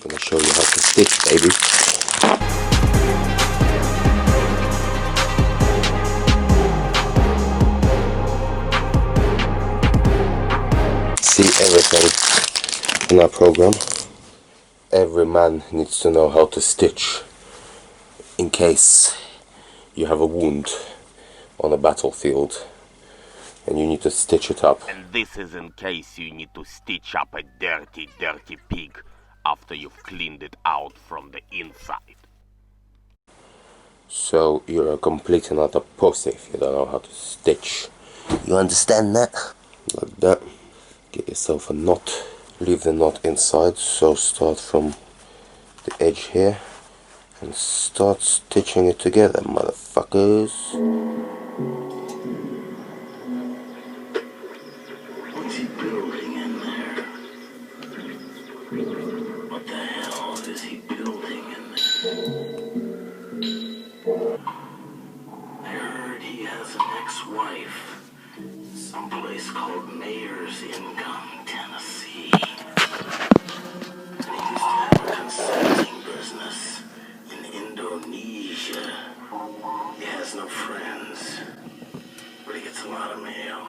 gonna show you how to stitch, baby. See everything in our program. Every man needs to know how to stitch in case you have a wound on a battlefield and you need to stitch it up. And this is in case you need to stitch up a dirty, dirty pig after you've cleaned it out from the inside. So you're a complete and utter pussy if you don't know how to stitch. You understand that? Like that. Get yourself a knot. Leave the knot inside, so start from the edge here and start stitching it together, motherfuckers. What's he building in there? What the hell is he building in there? I heard he has an ex-wife, someplace called Mayor's Income, Tennessee. And he used to have a consulting business in Indonesia. He has no friends, but he gets a lot of mail.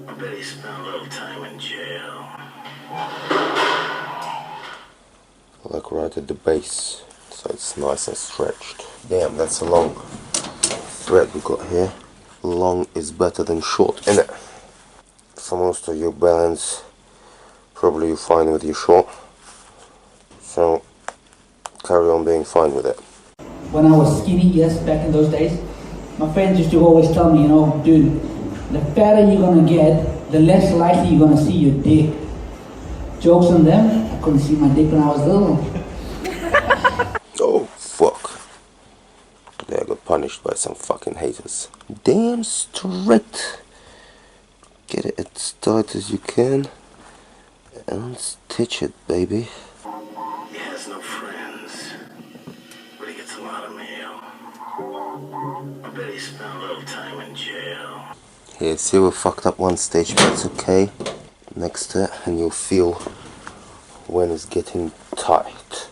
I bet he spent a little time in jail. Like right at the base, so it's nice and stretched. Damn, that's a long thread we got here. Long is better than short, innit? For most of your balance, probably you're fine with your short. So carry on being fine with it. When I was skinny, yes, back in those days, my friends used to always tell me, you know, dude, the fatter you're gonna get, the less likely you're gonna see your dick. Jokes on them, I couldn't see my dick when I was little. Oh, fuck. There I got punished by some fucking haters. Damn straight. Get it as tight as you can and stitch it, baby. He has no friends, but he gets a lot of mail. I bet he spent a little time in jail. Here, see we fucked up one stitch, but it's okay. Next to it, and you'll feel when it's getting tight.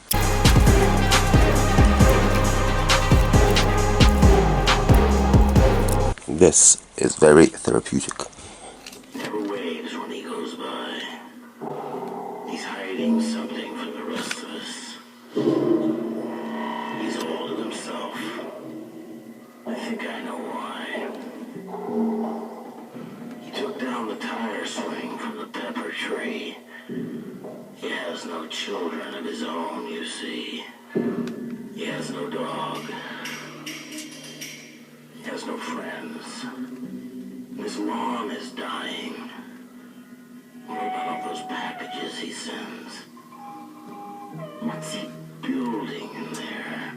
This is very therapeutic. Never waves when he goes by. He's hiding something from the rest of us. He's all to himself. I think I know why. He took down the tire swing from the pepper tree. He has no children of his own, you see. He has no dog. He has no friends. His mom is dying. What about all those packages he sends? What's he building in there?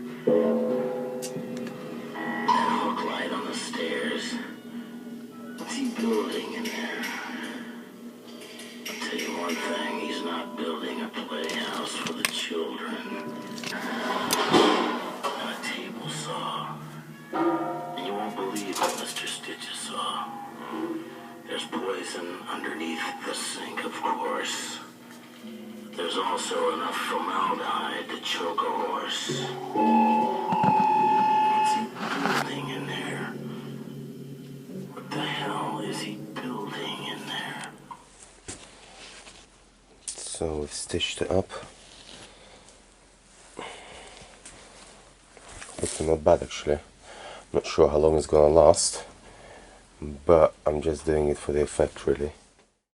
That hook light on the stairs. What's he building in there? I'll tell you one thing, he's not building a playhouse for the children. And a table saw. And you won't believe what Mr. Stitches saw. There's poison underneath the sink, of course. There's also enough formaldehyde to choke a horse. What's he building in there? What the hell is he building in there? So we've stitched it up. Looking not bad actually. Not sure how long it's gonna last, but I'm just doing it for the effect really.